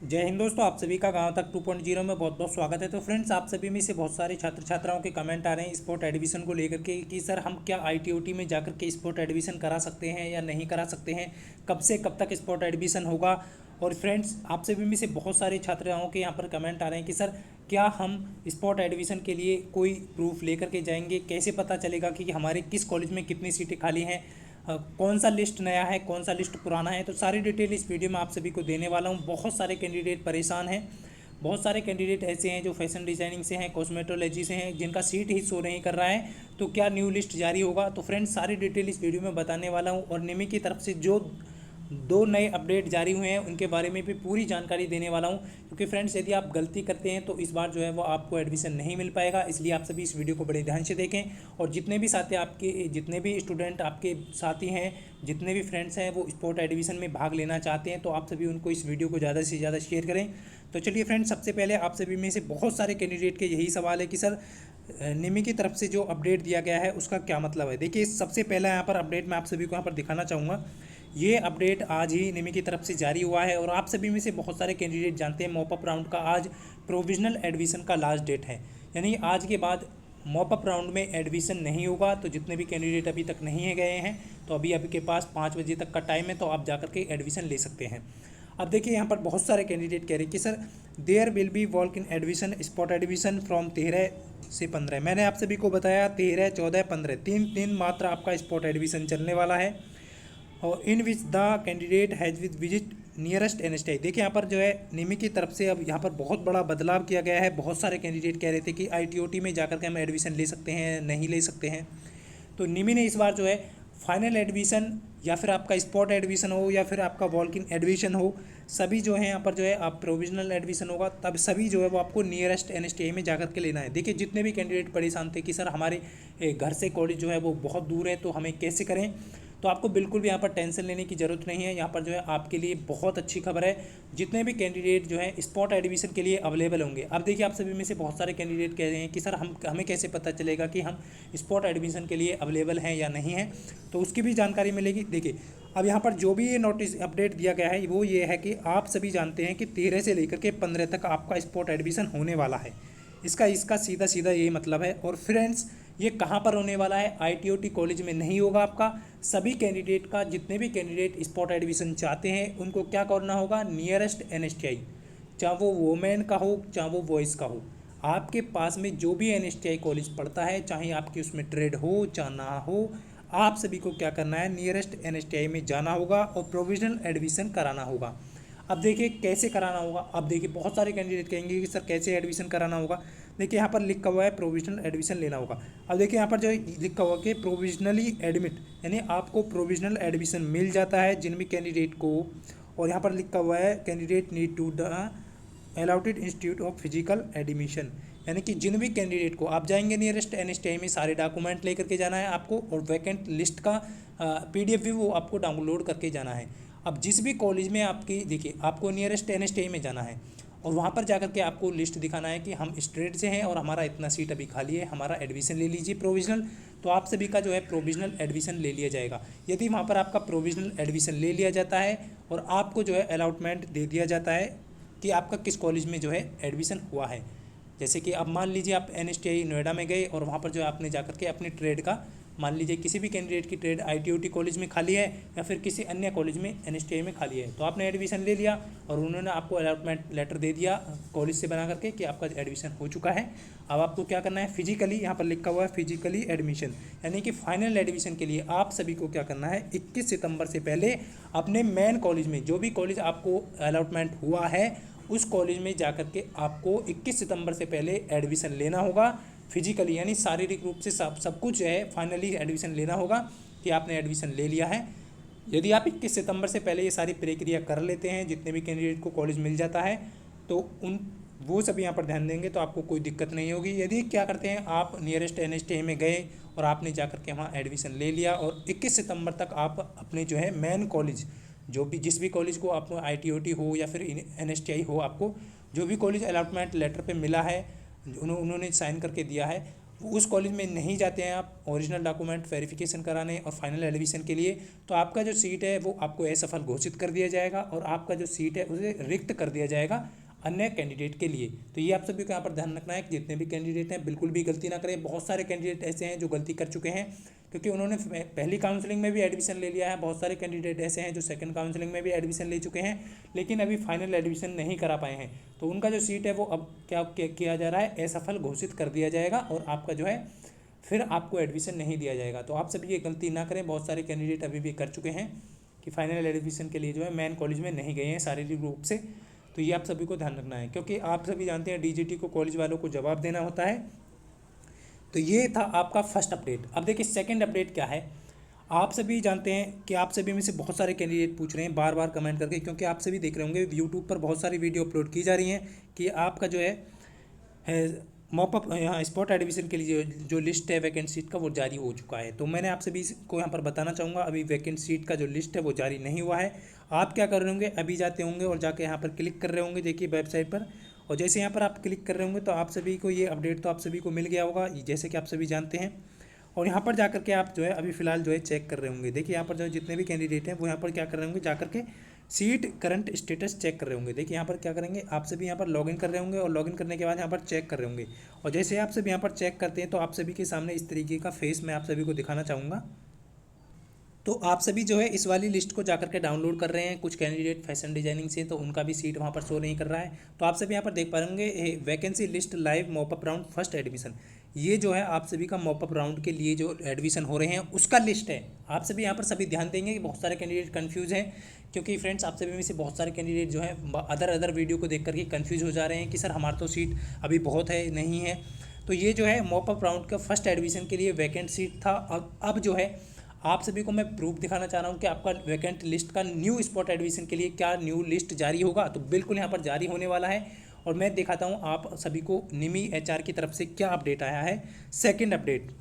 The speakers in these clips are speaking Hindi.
जय हिंद दोस्तों, आप सभी का गांव तक 2.0 में बहुत बहुत स्वागत है। तो फ्रेंड्स, आप सभी में से बहुत सारे छात्र छात्राओं के कमेंट आ रहे हैं स्पोर्ट एडमिशन को लेकर के कि सर हम क्या आईटीओटी में जाकर के स्पोर्ट एडमिशन करा सकते हैं या नहीं करा सकते हैं, कब से कब तक स्पोर्ट एडमिशन होगा। और फ्रेंड्स, आप सभी में से बहुत सारे छात्राओं के यहाँ पर कमेंट आ रहे हैं कि सर क्या हम स्पोर्ट एडमिशन के लिए कोई प्रूफ लेकर के जाएंगे, कैसे पता चलेगा कि हमारे किस कॉलेज में कितनी सीटें खाली हैं, कौन सा लिस्ट नया है, कौन सा लिस्ट पुराना है। तो सारी डिटेल इस वीडियो में आप सभी को देने वाला हूँ। बहुत सारे कैंडिडेट परेशान हैं, बहुत सारे कैंडिडेट ऐसे हैं जो फैशन डिज़ाइनिंग से हैं, कॉस्मेटोलॉजी से हैं, जिनका सीट ही शो नहीं कर रहा है। तो क्या न्यू लिस्ट जारी होगा? तो फ्रेंड्स, सारी डिटेल इस वीडियो में बताने वाला हूँ। और निमी की तरफ से जो दो नए अपडेट जारी हुए हैं उनके बारे में भी पूरी जानकारी देने वाला हूं, क्योंकि फ्रेंड्स यदि आप गलती करते हैं तो इस बार जो है वो आपको एडमिशन नहीं मिल पाएगा। इसलिए आप सभी इस वीडियो को बड़े ध्यान से देखें। और जितने भी साथी आपके, जितने भी स्टूडेंट आपके साथी हैं, जितने भी फ्रेंड्स हैं वो स्पोर्ट एडमिशन में भाग लेना चाहते हैं, तो आप सभी उनको इस वीडियो को ज़्यादा से ज़्यादा शेयर करें। तो चलिए फ्रेंड्स, सबसे पहले आप सभी में से बहुत सारे कैंडिडेट के यही सवाल है कि सर निमी की तरफ से जो अपडेट दिया गया है उसका क्या मतलब है। देखिए, सबसे पहला यहाँ पर अपडेट मैं आप सभी को यहाँ पर दिखाना चाहूँगा। ये अपडेट आज ही निमी की तरफ से जारी हुआ है और आप सभी में से बहुत सारे कैंडिडेट जानते हैं मॉपअप राउंड का आज प्रोविजनल एडमिशन का लास्ट डेट है। यानी आज के बाद मॉपअप राउंड में एडमिशन नहीं होगा। तो जितने भी कैंडिडेट अभी तक नहीं है गए हैं, तो अभी आपके पास 5 बजे तक का टाइम है, तो आप जाकर के एडमिशन ले सकते हैं। अब देखिए, यहाँ पर बहुत सारे कैंडिडेट कह रहे हैं कि sir there will be walk in admission spot admission from 13 से 15। मैंने आप सभी को बताया 13, 14, 15 तीन दिन मात्र आपका स्पॉट एडमिशन चलने वाला है। और in which the candidate has with visit nearest NSTI. देखिए, यहाँ पर जो है निमी की तरफ से अब यहाँ पर बहुत बड़ा बदलाव किया गया है। बहुत सारे कैंडिडेट कह रहे थे कि आईटीओटी में जाकर के हम एडमिशन ले सकते हैं, नहीं ले सकते हैं। तो निमी ने इस बार जो है फाइनल एडमिशन या फिर आपका स्पॉट एडमिशन हो या फिर आपका वॉक इन एडमिशन हो, सभी जो है यहाँ पर जो है आप प्रोविजनल एडमिशन होगा तब सभी जो है वो आपको नियरेस्ट एनएसटीआई में जाकर के लेना है। देखिए, जितने भी कैंडिडेट परेशान थे कि सर हमारे घर से कॉलेज जो है वो बहुत दूर है, तो हमें कैसे करें, तो आपको बिल्कुल भी यहाँ पर टेंशन लेने की ज़रूरत नहीं है। यहाँ पर जो है आपके लिए बहुत अच्छी खबर है। जितने भी कैंडिडेट जो है स्पॉट एडमिशन के लिए अवेलेबल होंगे। अब देखिए, आप सभी में से बहुत सारे कैंडिडेट कह रहे हैं कि सर हमें कैसे पता चलेगा कि हम स्पॉट एडमिशन के लिए अवेलेबल हैं या नहीं हैं, तो उसकी भी जानकारी मिलेगी। देखिए, अब यहाँ पर जो भी ये नोटिस अपडेट दिया गया है वो ये है कि आप सभी जानते हैं कि 13 से लेकर के 15 तक आपका स्पॉट एडमिशन होने वाला है। इसका इसका सीधा सीधा यही मतलब है। और फ्रेंड्स, ये कहाँ पर होने वाला है? आईटीओटी कॉलेज में नहीं होगा आपका। सभी कैंडिडेट का, जितने भी कैंडिडेट स्पॉट एडमिशन चाहते हैं उनको क्या करना होगा? नियरेस्ट एनएसटीआई, चाहे वो वोमेन का हो चाहे वो बॉयज़ का हो, आपके पास में जो भी एनएसटीआई कॉलेज पड़ता है, चाहे आपकी उसमें ट्रेड हो चाहे ना हो, आप सभी को क्या करना है? नियरेस्ट एनएसटीआई में जाना होगा और प्रोविजनल एडमिशन कराना होगा। अब देखिए कैसे कराना होगा। अब देखिए, बहुत सारे कैंडिडेट कहेंगे कि सर कैसे एडमिशन कराना होगा। देखिए, यहाँ पर लिखा हुआ है प्रोविजनल एडमिशन लेना होगा। अब देखिए, यहाँ पर जो लिखा हुआ कि प्रोविजनली एडमिट, यानी आपको प्रोविजनल एडमिशन मिल जाता है जिन भी कैंडिडेट को। और यहाँ पर लिखा हुआ है candidate need to the allotted institute of physical admission, यानी कि जिन भी कैंडिडेट को आप जाएंगे नियरेस्ट एनएसटीआई में, सारे डॉक्यूमेंट लेकर के जाना है आपको और वैकेंट लिस्ट का पीडीएफ भी वो आपको डाउनलोड करके जाना है। अब जिस भी कॉलेज में आपकी, देखिए आपको नियरेस्ट एनएसटीआई में जाना है और वहाँ पर जाकर के आपको लिस्ट दिखाना है कि हम स्ट्रेट से हैं और हमारा इतना सीट अभी खाली है, हमारा एडमिशन ले लीजिए प्रोविजनल। तो आप सभी का जो है प्रोविजनल एडमिशन ले लिया जाएगा। यदि वहाँ पर आपका प्रोविजनल एडमिशन ले लिया जाता है और आपको जो है अलॉटमेंट दे दिया जाता है कि आपका किस कॉलेज में जो है एडमिशन हुआ है। जैसे कि अब मान लीजिए आप एनएसटीआई नोएडा में गए और वहाँ पर जो है आपने जाकर के अपनी ट्रेड का, मान लीजिए किसी भी कैंडिडेट की ट्रेड आईटीओटी कॉलेज में खाली है या फिर किसी अन्य कॉलेज में एनएसटीआई में खाली है, तो आपने एडमिशन ले लिया और उन्होंने आपको अलॉटमेंट लेटर दे दिया कॉलेज से बना करके कि आपका एडमिशन हो चुका है। अब आपको क्या करना है? फिजिकली, यहाँ पर लिखा हुआ है फिजिकली एडमिशन, यानी कि फाइनल एडमिशन के लिए आप सभी को क्या करना है? 21 सितंबर से पहले अपने मेन कॉलेज में, जो भी कॉलेज आपको अलॉटमेंट हुआ है उस कॉलेज में जाकर के आपको 21 सितंबर से पहले एडमिशन लेना होगा फिजिकली, यानी शारीरिक रूप से सब कुछ जो है फाइनली एडमिशन लेना होगा कि आपने एडमिशन ले लिया है। यदि आप 21 सितंबर से पहले ये सारी प्रक्रिया कर लेते हैं, जितने भी कैंडिडेट को कॉलेज मिल जाता है, तो उन वो सब यहाँ पर ध्यान देंगे तो आपको कोई दिक्कत नहीं होगी। यदि क्या करते हैं, आप नियरेस्ट एनएसटीआई में गए और आपने जाकर के वहाँ एडमिशन ले लिया और 21 सितंबर तक आप अपने जो है मेन कॉलेज, जो भी जिस भी कॉलेज को आपको आईटीओटी हो या फिर एनएसटीआई हो, आपको जो भी कॉलेज अलॉटमेंट लेटर पे मिला है, उन्होंने साइन करके दिया है, वो उस कॉलेज में नहीं जाते हैं आप ओरिजिनल डॉक्यूमेंट वेरिफिकेशन कराने और फाइनल एडमिशन के लिए, तो आपका जो सीट है वो आपको असफल घोषित कर दिया जाएगा और आपका जो सीट है उसे रिक्त कर दिया जाएगा अन्य कैंडिडेट के लिए। तो ये आप सभी को यहाँ पर ध्यान रखना है कि जितने भी कैंडिडेट हैं बिल्कुल भी गलती ना करें। बहुत सारे कैंडिडेट ऐसे हैं जो गलती कर चुके हैं, क्योंकि उन्होंने पहली काउंसलिंग में भी एडमिशन ले लिया है। बहुत सारे कैंडिडेट ऐसे हैं जो सेकंड काउंसलिंग में भी एडमिशन ले चुके हैं, लेकिन अभी फाइनल एडमिशन नहीं करा पाए हैं। तो उनका जो सीट है वो अब क्या किया जा रहा है, असफल घोषित कर दिया जाएगा और आपका जो है फिर आपको एडमिशन नहीं दिया जाएगा। तो आप सभी ये गलती ना करें। बहुत सारे कैंडिडेट अभी भी कर चुके हैं कि फाइनल एडमिशन के लिए जो है मेन कॉलेज में नहीं गए हैं शारीरिक रूप से। तो ये आप सभी को ध्यान रखना है, क्योंकि आप सभी जानते हैं डीजीटी को कॉलेज वालों को जवाब देना होता है। तो ये था आपका फर्स्ट अपडेट। अब देखिए सेकंड अपडेट क्या है। आप सभी जानते हैं कि आप सभी में से बहुत सारे कैंडिडेट पूछ रहे हैं बार बार कमेंट करके, क्योंकि आप सभी देख रहे होंगे यूट्यूब पर बहुत सारी वीडियो अपलोड की जा रही हैं कि आपका जो है मॉपअप यहाँ स्पॉट एडमिशन के लिए जो लिस्ट है वैकेंट सीट का वो जारी हो चुका है। तो मैंने आप सभी को यहाँ पर बताना चाहूँगा अभी वैकेंट सीट का जो लिस्ट है वो जारी नहीं हुआ है। आप क्या कर रहे होंगे, अभी जाते होंगे और जाके यहाँ पर क्लिक कर रहे होंगे, देखिए वेबसाइट पर, और जैसे यहाँ पर आप क्लिक कर रहे होंगे तो आप सभी को ये अपडेट तो आप सभी को मिल गया होगा जैसे कि आप सभी जानते हैं। और यहाँ पर जाकर के आप जो है अभी फ़िलहाल जो है चेक कर रहे होंगे। देखिए यहाँ पर जो जितने भी कैंडिडेट हैं वो यहाँ पर क्या कर रहे होंगे, जाकर के सीट करंट स्टेटस चेक कर रहे होंगे। देखिए यहाँ पर क्या करेंगे, आप सभी यहाँ पर लॉगिन कर रहे होंगे और लॉगिन करने के बाद यहाँ पर चेक कर रहे होंगे। और जैसे आप सभी यहाँ पर चेक करते हैं तो आप सभी के सामने इस तरीके का फेस मैं आप सभी को दिखाना चाहूँगा। तो आप सभी जो है इस वाली लिस्ट को जाकर के डाउनलोड कर रहे हैं। कुछ कैंडिडेट फैशन डिजाइनिंग से तो उनका भी सीट वहाँ पर शो नहीं कर रहा है। तो आप सभी यहाँ पर देख पा रहे होंगे vacancy list live mop up round first admission, ये जो है आप सभी का मॉपअप राउंड के लिए जो एडमिशन हो रहे हैं उसका लिस्ट है। आप सभी यहाँ पर सभी ध्यान देंगे कि बहुत सारे कैंडिडेट कन्फ्यूज़ हैं, क्योंकि फ्रेंड्स आप सभी में से बहुत सारे कैंडिडेट जो है अदर वीडियो को देख करके कन्फ्यूज़ हो जा रहे हैं कि सर हमारा तो सीट अभी बहुत है नहीं है। तो ये जो है मॉपअप राउंड का फर्स्ट एडमिशन के लिए वैकेंट सीट था। अब जो है आप सभी को मैं प्रूफ दिखाना चाह रहा हूँ कि आपका वैकेंट लिस्ट का न्यू स्पॉट एडमिशन के लिए क्या न्यू लिस्ट जारी होगा। तो बिल्कुल यहाँ पर जारी होने वाला है और मैं दिखाता हूँ आप सभी को निमी एचआर की तरफ से क्या अपडेट आया है, सेकंड अपडेट।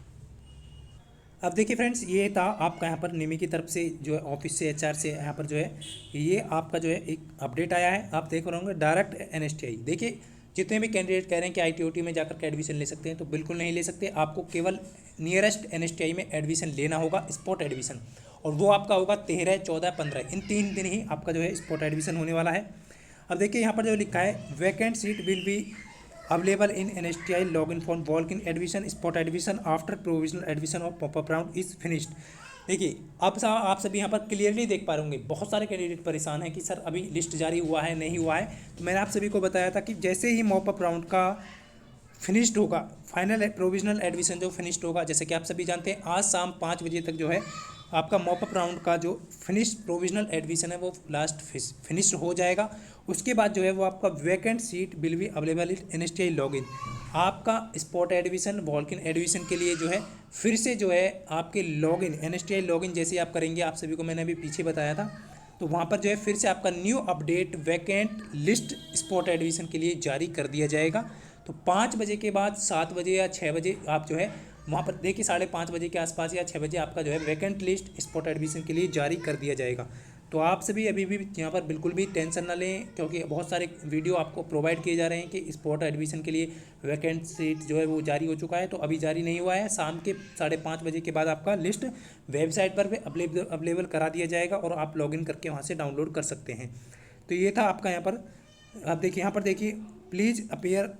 अब देखिए फ्रेंड्स, ये था आपका यहाँ पर निमी की तरफ से जो है ऑफिस से एचआर से यहाँ पर जो है ये आपका जो है एक अपडेट आया है। आप देख रहे होंगे डायरेक्ट एनएसटीआई। देखिए जितने भी कैंडिडेट कह रहे हैं कि आईटीओटी में जाकर के एडमिशन ले सकते हैं, तो बिल्कुल नहीं ले सकते। आपको केवल नियरेस्ट एनएसटीआई में एडमिशन लेना होगा, स्पॉट एडमिशन, और वो आपका होगा 13, 14, 15 इन 3 दिन ही आपका जो है स्पॉट एडमिशन होने वाला है। अब देखिए यहाँ पर जो लिखा है vacant seat will be available in NSTI log in for walk in admission spot admission after provisional admission और पॉपअप राउंड इज फिनिश्ड। देखिए अब आप सभी यहाँ पर क्लियरली देख पा रहे होंगे बहुत सारे कैंडिडेट परेशान हैं कि सर अभी लिस्ट जारी हुआ है नहीं हुआ है। तो मैंने आप सभी को बताया था कि जैसे ही मॉपअप राउंड का फिनिश्ड होगा, फाइनल प्रोविजनल एडमिशन जो फिनिश्ड होगा, जैसे कि आप सभी जानते हैं आज शाम 5 बजे तक जो है आपका मॉपअप राउंड का जो फिनिश प्रोविजनल एडमिशन है वो लास्ट फिनिश हो जाएगा। उसके बाद जो है वो आपका vacant seat will be available in NSTI login. आपका spot admission walk in admission के लिए जो है फिर से जो है आपके लॉगिन एनएसटीआई लॉगिन जैसे ही आप करेंगे, आप सभी को मैंने अभी पीछे बताया था, तो वहाँ पर जो है फिर से आपका new update vacant list spot admission के लिए जारी कर दिया जाएगा। तो 5 बजे के बाद 7 बजे या 6 बजे आप जो है वहाँ पर देखिए 5:30 बजे के आसपास या 6 बजे आपका जो है वैकेंट लिस्ट स्पॉट एडमिशन के लिए जारी कर दिया जाएगा। तो आप सभी अभी भी यहाँ पर बिल्कुल भी टेंशन ना लें, क्योंकि बहुत सारे वीडियो आपको प्रोवाइड किए जा रहे हैं कि स्पॉट एडमिशन के लिए वैकेंट सीट जो है वो जारी हो चुका है। तो अभी जारी नहीं हुआ है, शाम के 5:30 बजे के बाद आपका लिस्ट वेबसाइट पर अवेलेबल करा दिया जाएगा और आप लॉगिन करके वहाँ से डाउनलोड कर सकते हैं। तो ये था आपका यहाँ पर। आप देखिए यहाँ पर देखिए please appear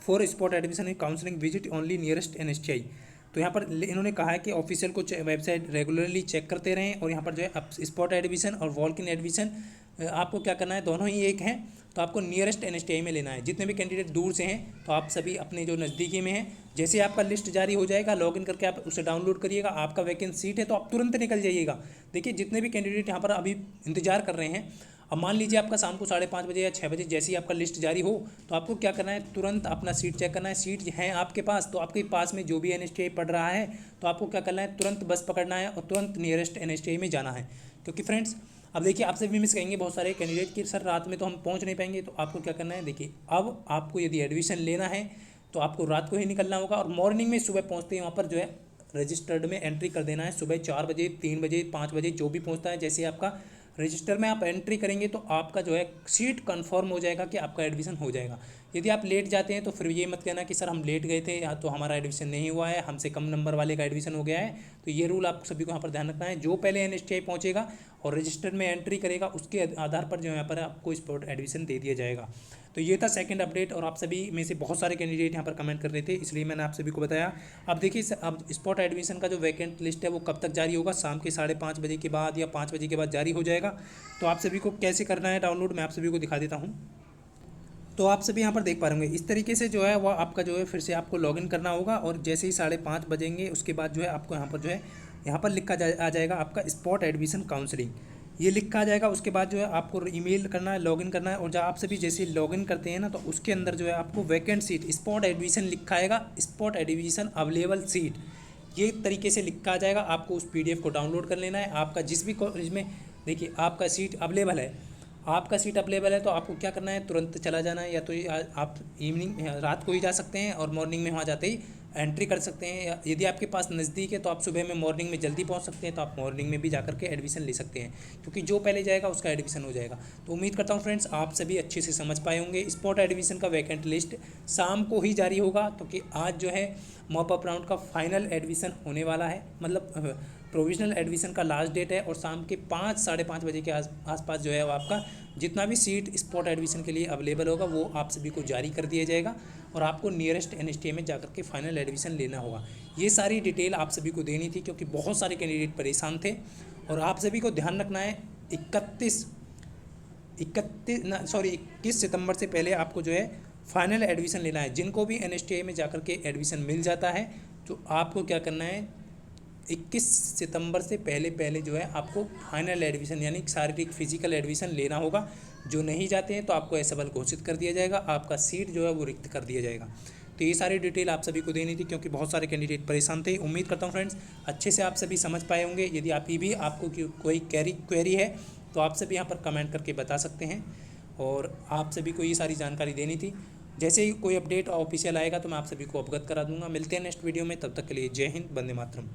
for spot admission in counselling visit only nearest NSTI. तो यहाँ पर इन्होंने कहा है कि ऑफिशियल को वेबसाइट रेगुलरली चेक करते रहें और यहाँ पर जो है स्पॉट एडमिशन और वॉक इन एडमिशन आपको क्या करना है, दोनों ही एक हैं। तो आपको नियरेस्ट एनएसटीआई में लेना है। जितने भी कैंडिडेट दूर से हैं तो आप सभी अपने जो नज़दीकी में हैं, जैसे आपका लिस्ट जारी हो जाएगा लॉगिन करके आप उसे डाउनलोड करिएगा, आपका वैकेंट सीट है तो आप तुरंत निकल जाइएगा। देखिए जितने भी कैंडिडेट यहाँ पर अभी इंतजार कर रहे हैं, अब मान लीजिए आपका शाम को 5:30 बजे या 6 बजे जैसे ही आपका लिस्ट जारी हो तो आपको क्या करना है, तुरंत अपना सीट चेक करना है। सीट है आपके पास तो आपके पास में जो भी एनएसटीआई पढ़ रहा है तो आपको क्या करना है, तुरंत बस पकड़ना है और तुरंत नियरेस्ट एनएसटीआई में जाना है। क्योंकि फ्रेंड्स अब देखिए आपसे भी मिस कहेंगे बहुत सारे कैंडिडेट कि सर रात में तो हम पहुँच नहीं पाएंगे। तो आपको क्या करना है, देखिए अब आपको यदि एडमिशन लेना है तो आपको रात को ही निकलना होगा और मॉर्निंग में सुबह पहुँचते ही वहाँ पर जो है रजिस्टर्ड में एंट्री कर देना है। सुबह 4 बजे 3 बजे 5 बजे जो भी पहुँचता है, जैसे आपका रजिस्टर में आप एंट्री करेंगे तो आपका जो है सीट कंफर्म हो जाएगा कि आपका एडमिशन हो जाएगा। यदि आप लेट जाते हैं तो फिर ये मत कहना कि सर हम लेट गए थे या तो हमारा एडमिशन नहीं हुआ है, हमसे कम नंबर वाले का एडमिशन हो गया है। तो ये रूल आप सभी को यहाँ पर ध्यान रखना है। जो पहले NSTI पहुँचेगा और रजिस्टर में एंट्री करेगा उसके आधार पर जो यहाँ पर आपको स्पॉट एडमिशन दे दिया जाएगा। तो ये था सेकंड अपडेट, और आप सभी में से बहुत सारे कैंडिडेट यहाँ पर कमेंट कर रहे थे, इसलिए मैंने आप सभी को बताया। अब देखिए, अब स्पॉट एडमिशन का जो वैकेंट लिस्ट है वो कब तक जारी होगा, शाम के 5:30 बजे के बाद या 5 बजे के बाद जारी हो जाएगा। तो आप सभी को कैसे करना है डाउनलोड, मैं आप सभी को दिखा देता हूँ। तो आप सभी यहाँ पर देख पा रहे होंगे, इस तरीके से जो है वह आपका जो है फिर से आपको लॉगिन करना होगा, और जैसे ही 5:30 बजेंगे उसके बाद जो है आपको यहाँ पर जो है यहाँ पर लिखा आ जाएगा आपका स्पॉट एडमिशन काउंसलिंग, ये लिखा आ जाएगा। उसके बाद जो है आपको ईमेल करना है, लॉगिन करना है, और जब आप सभी जैसे लॉगिन करते हैं ना तो उसके अंदर जो है आपको वैकेंट सीट स्पॉट एडमिशन लिखा आएगा, स्पॉट एडमिशन अवेलेबल सीट, ये तरीके से लिखा आ जाएगा। आपको उस PDF को डाउनलोड कर लेना है। आपका जिस भी कॉलेज में देखिए आपका सीट अवेलेबल है, आपका सीट अवेलेबल है तो आपको क्या करना है, तुरंत चला जाना है, या तो आप इवनिंग रात को ही जा सकते हैं और मॉर्निंग में वहाँ जाते ही एंट्री कर सकते हैं, या यदि आपके पास नज़दीक है तो आप सुबह में मॉर्निंग में जल्दी पहुँच सकते हैं, तो आप मॉर्निंग में भी जा करके एडमिशन ले सकते हैं, क्योंकि जो पहले जाएगा उसका एडमिशन हो जाएगा। तो उम्मीद करता हूँ फ्रेंड्स आप सभी अच्छे से समझ पाए होंगे। स्पॉट एडमिशन का वैकेंट लिस्ट शाम को ही जारी होगा, क्योंकि आज जो है मॉप अप राउंड का फाइनल एडमिशन होने वाला है, मतलब प्रोविजनल एडमिशन का लास्ट डेट है, और शाम के 5-5:30 बजे के आसपास जो है वो आपका जितना भी सीट स्पॉट एडमिशन के लिए अवेलेबल होगा वो आप सभी को जारी कर दिया जाएगा, और आपको नियरेस्ट NSTI में जाकर के फाइनल एडमिशन लेना होगा। ये सारी डिटेल आप सभी को देनी थी, क्योंकि बहुत सारे कैंडिडेट परेशान थे, और आप सभी को ध्यान रखना है 21 सितंबर से पहले आपको जो है फाइनल एडमिशन लेना है। जिनको भी NSTI में जाकर के एडमिशन मिल जाता है तो आपको क्या करना है, 21 सितंबर से पहले जो है आपको फाइनल एडमिशन यानी शारीरिक फिजिकल एडमिशन लेना होगा। जो नहीं जाते हैं तो आपको असफल घोषित कर दिया जाएगा, आपका सीट जो है वो रिक्त कर दिया जाएगा। तो ये सारी डिटेल आप सभी को देनी थी, क्योंकि बहुत सारे कैंडिडेट परेशान थे। उम्मीद करता हूँ फ्रेंड्स अच्छे से आप सभी समझ पाए होंगे। यदि आप भी आपको कोई क्वेरी है तो आप सभी यहाँ पर कमेंट करके बता सकते हैं, और आप सभी को ये सारी जानकारी देनी थी। जैसे ही कोई अपडेट ऑफिशियल आएगा तो मैं आप सभी को अवगत करा दूंगा। मिलते हैं नेक्स्ट वीडियो में, तब तक के लिए जय हिंद, वंदे मातरम।